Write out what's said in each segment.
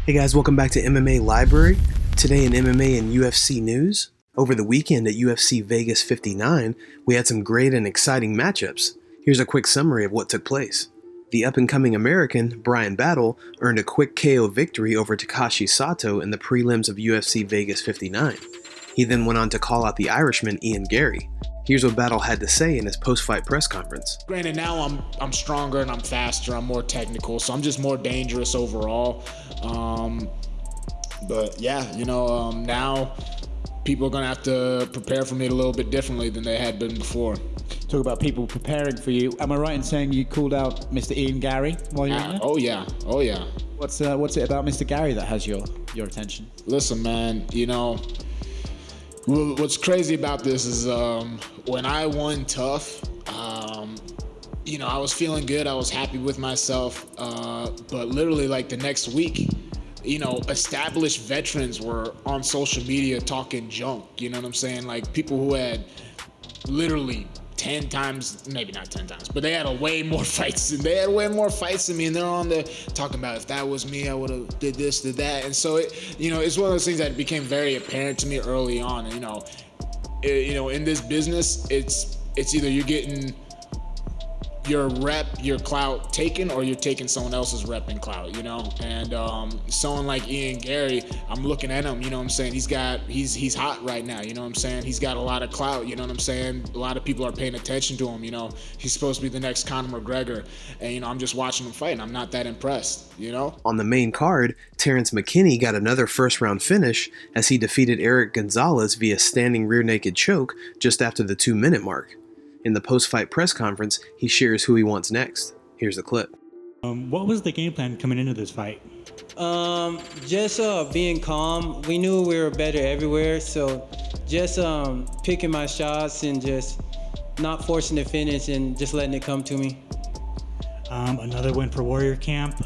Hey guys, welcome back to MMA Library. Today in MMA and UFC news. Over the weekend at UFC Vegas 59, we had some great and exciting matchups. Here's a quick summary of what took place. The up-and-coming American, Bryan Battle, earned a quick KO victory over Takashi Sato in the prelims of UFC Vegas 59. He then went on to call out the Irishman Ian Gary. Here's what Battle had to say in his post-fight press conference. Granted, now I'm stronger and I'm faster, I'm more technical, so I'm just more dangerous overall. But yeah, now people are gonna have to prepare for me a little bit differently than they had been before. Talk about people preparing for you. Am I right in saying you called out Mr. Ian Gary while you were there? Oh yeah. What's it about Mr. Gary that has your attention? Listen, man, what's crazy about this is when I won tough, I was feeling good. I was happy with myself. But literally, like the next week, established veterans were on social media talking junk. You know what I'm saying? Like people who had literally 10 times, maybe not 10 times, but they had way more fights than me, and they're on there talking about, if that was me, I would have did this, did that. And so it's one of those things that became very apparent to me early on. In this business, it's either you're getting your rep, your clout taken, or you're taking someone else's rep and clout, and someone like Ian Gary, I'm looking at him, he's hot right now, he's got a lot of clout, a lot of people are paying attention to him, he's supposed to be the next Conor McGregor, and I'm just watching him fight and I'm not that impressed. On the main card, Terence McKee got another first round finish as he defeated Eric Gonzalez via standing rear naked choke just after the 2-minute mark. In the post-fight press conference, he shares who he wants next. Here's the clip. What was the game plan coming into this fight? Just being calm. We knew we were better everywhere, so just picking my shots and just not forcing the finish and just letting it come to me. Another win for Warrior Camp.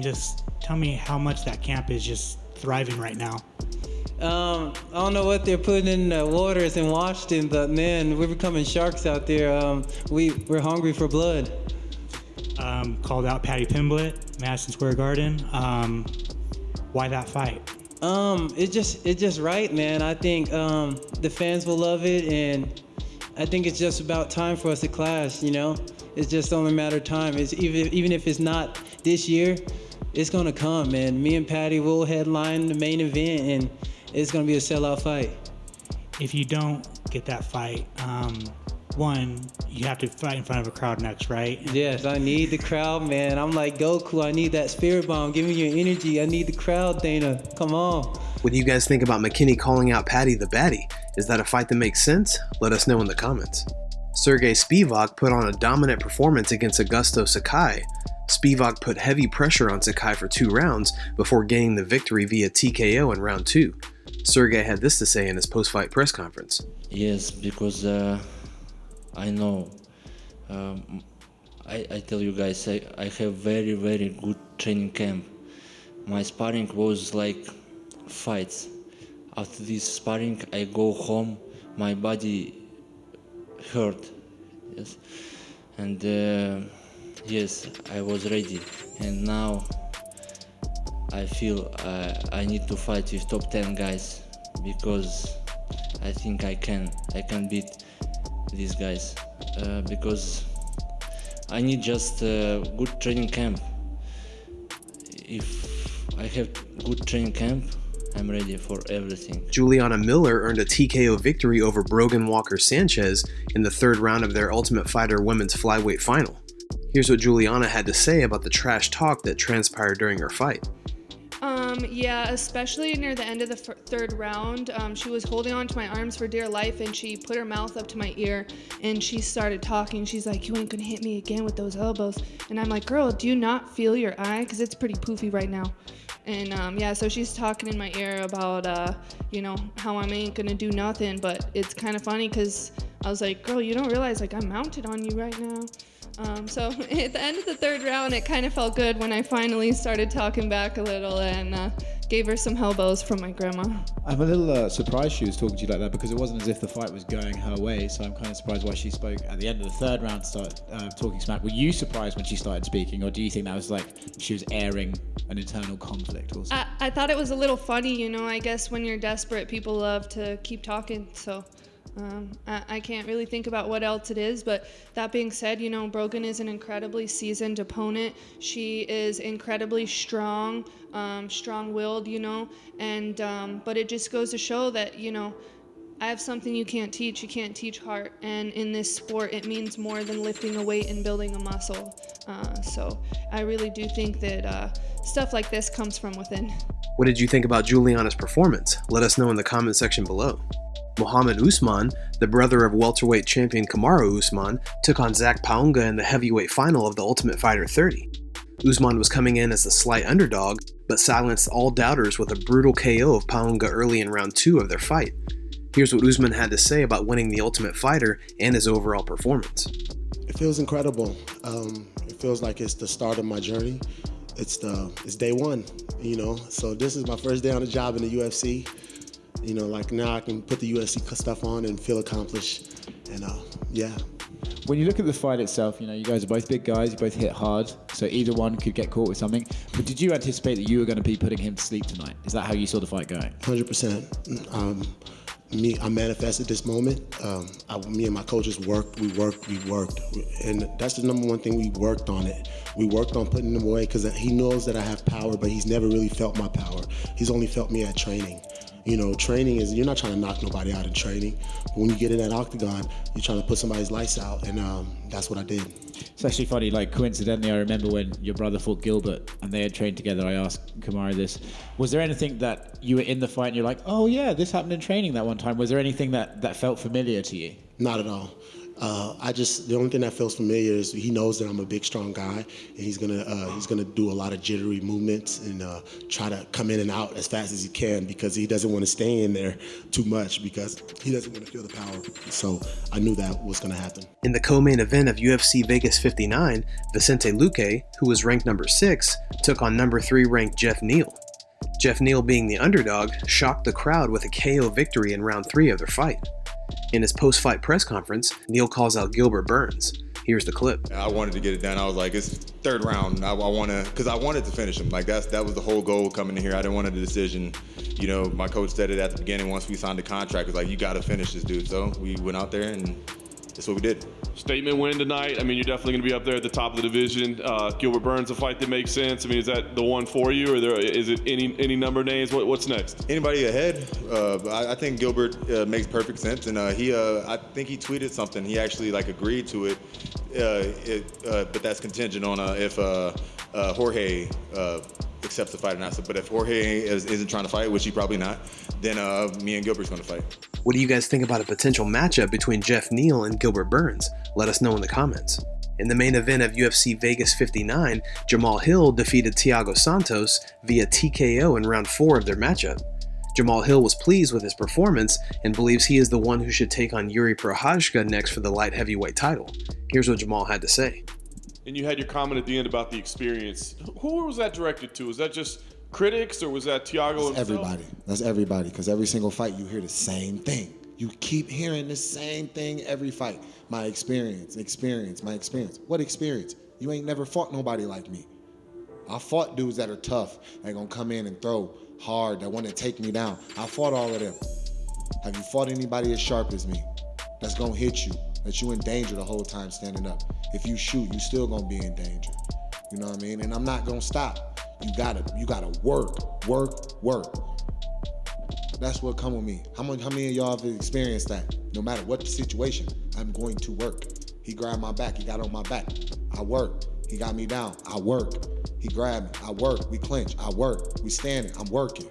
Just tell me how much that camp is just thriving right now. I don't know what they're putting in the waters in Washington, but man, we're becoming sharks out there. We're hungry for blood. Called out Paddy Pimblett, Madison Square Garden. Why that fight? It's just right, man. I think the fans will love it, and I think it's just about time for us to clash. It's just only a matter of time. It's even if it's not this year, it's gonna come, man. Me and Paddy will headline the main event, and it's going to be a sellout fight. If you don't get that fight, one, you have to fight in front of a crowd next, right? Yes, I need the crowd, man. I'm like Goku. I need that spirit bomb. Give me your energy. I need the crowd, Dana. Come on. What do you guys think about McKee calling out Paddy the Baddie? Is that a fight that makes sense? Let us know in the comments. Sergey Spivak put on a dominant performance against Augusto Sakai. Spivak put heavy pressure on Sakai for 2 rounds before gaining the victory via TKO in round 2. Sergey had this to say in his post-fight press conference. Yes, because I know. I tell you guys, I have very, very good training camp. My sparring was like fights. After this sparring, I go home, my body hurt. Yes, and yes, I was ready, and now I feel I need to fight with top 10 guys because I think I can beat these guys because I need just a good training camp. If I have good training camp, I'm ready for everything. Juliana Miller earned a TKO victory over Brogan Walker-Sanchez in the 3rd round of their Ultimate Fighter women's flyweight final. Here's what Juliana had to say about the trash talk that transpired during her fight. Yeah, especially near the end of the 3rd round, she was holding on to my arms for dear life, and she put her mouth up to my ear and she started talking. She's like, "You ain't gonna hit me again with those elbows." And I'm like, "Girl, do you not feel your eye? Because it's pretty poofy right now." And so she's talking in my ear about how I ain't gonna do nothing. But it's kind of funny because I was like, "Girl, you don't realize like I'm mounted on you right now." So at the end of the third round, it kind of felt good when I finally started talking back a little and gave her some elbows from my grandma. I'm a little surprised she was talking to you like that, because it wasn't as if the fight was going her way. So I'm kind of surprised why she spoke at the end of the third round, started talking smack. Were you surprised when she started speaking, or do you think that was like she was airing an internal conflict or something? I thought it was a little funny, you know. I guess when you're desperate, people love to keep talking. So I can't really think about what else it is. But that being said, you know, Brogan is an incredibly seasoned opponent. She is incredibly strong, strong-willed, you know. And but it just goes to show that, you know, I have something you can't teach. You can't teach heart. And in this sport, it means more than lifting a weight and building a muscle. So I really do think that stuff like this comes from within. What did you think about Juliana's performance? Let us know in the comment section below. Mohammad Usman, the brother of welterweight champion Kamaru Usman, took on Zac Pauga in the heavyweight final of the Ultimate Fighter 30. Usman was coming in as the slight underdog, but silenced all doubters with a brutal KO of Pauga early in round 2 of their fight. Here's what Usman had to say about winning the Ultimate Fighter and his overall performance. It feels incredible. It feels like it's the start of my journey. It's day one, you know. So this is my first day on the job in the UFC. You know, like now I can put the UFC stuff on and feel accomplished. And yeah. When you look at the fight itself, you know, you guys are both big guys, you both hit hard, so either one could get caught with something. But did you anticipate that you were going to be putting him to sleep tonight? Is that how you saw the fight going? 100%. I manifested this moment. Me and my coaches worked. And that's the number one thing, we worked on it. We worked on putting him away because he knows that I have power, but he's never really felt my power. He's only felt me at training. You know, training is, you're not trying to knock nobody out in training. But when you get in that octagon, you're trying to put somebody's lights out, and that's what I did. It's actually funny, like coincidentally, I remember when your brother fought Gilbert and they had trained together, I asked Kamaru this. Was there anything that you were in the fight and you're like, oh yeah, this happened in training that one time? Was there anything that felt familiar to you? Not at all. The only thing that feels familiar is he knows that I'm a big, strong guy, and he's gonna do a lot of jittery movements and try to come in and out as fast as he can, because he doesn't want to stay in there too much because he doesn't want to feel the power. So I knew that was gonna happen. In the co-main event of UFC Vegas 59, Vicente Luque, who was ranked number 6, took on number 3 ranked Jeff Neal. Jeff Neal, being the underdog, shocked the crowd with a KO victory in round 3 of their fight. In his post-fight press conference, Neal calls out Gilbert Burns. Here's the clip. I wanted to get it done. I was like, it's third round. I wanted to finish him. Like that was the whole goal coming in here. I didn't want a decision. You know, my coach said it at the beginning once we signed the contract. It was like, you got to finish this dude. So we went out there and that's what we did. Statement win tonight. I mean, you're definitely going to be up there at the top of the division. Gilbert Burns, a fight that makes sense. I mean, is that the one for you, or is it any number of names? What's next? Anybody ahead? I think Gilbert makes perfect sense, and I think he tweeted something. He actually agreed to it, but that's contingent on if Jorge accepts the fight or not. But if Jorge isn't trying to fight, which he probably not, then me and Gilbert's going to fight. What do you guys think about a potential matchup between Jeff Neal and Gilbert Burns? Let us know in the comments. In the main event of UFC Vegas 59, Jamahal Hill defeated Thiago Santos via TKO in round 4 of their matchup. Jamahal Hill was pleased with his performance and believes he is the one who should take on Yuri Prochazka next for the light heavyweight title. Here's what Jamahal had to say. And you had your comment at the end about the experience. Who was that directed to? Was that just critics, or was that Thiago himself? That's everybody, because every single fight you hear the same thing. You keep hearing the same thing every fight. My experience. What experience? You ain't never fought nobody like me. I fought dudes that are tough, that gonna come in and throw hard, that want to take me down. I fought all of them. Have you fought anybody as sharp as me? That's gonna hit you, that you in danger the whole time standing up. If you shoot, you still gonna be in danger. You know what I mean? And I'm not gonna stop. You gotta work. That's what come with me. How many of y'all have experienced that? No matter what the situation, I'm going to work. He grabbed my back, he got on my back. I work. He got me down, I work. He grabbed me, I work. We clinch, I work. We standing, I'm working.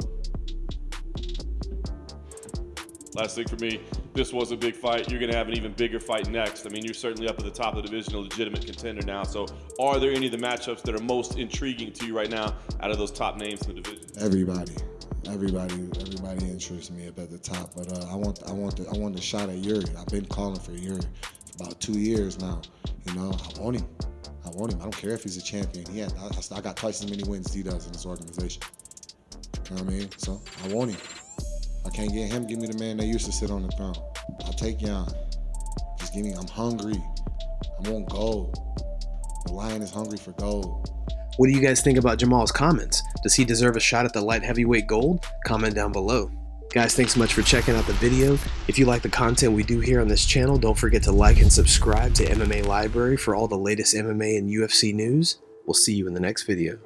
Last thing for me, this was a big fight. You're going to have an even bigger fight next. I mean, you're certainly up at the top of the division, a legitimate contender now. So are there any of the matchups that are most intriguing to you right now out of those top names in the division? Everybody interests me up at the top. But I want the shot at Yuri. I've been calling for Yuri about 2 years now. You know, I want him. I want him. I don't care if he's a champion. I got twice as many wins as he does in this organization. You know what I mean? So I want him. If I can't get him, give me the man that used to sit on the throne. I'll take Jan. Just give me, I'm hungry. I want gold. The Lion is hungry for gold. What do you guys think about Jamal's comments? Does he deserve a shot at the light heavyweight gold? Comment down below. Guys, thanks so much for checking out the video. If you like the content we do here on this channel, don't forget to like and subscribe to MMA Library for all the latest MMA and UFC news. We'll see you in the next video.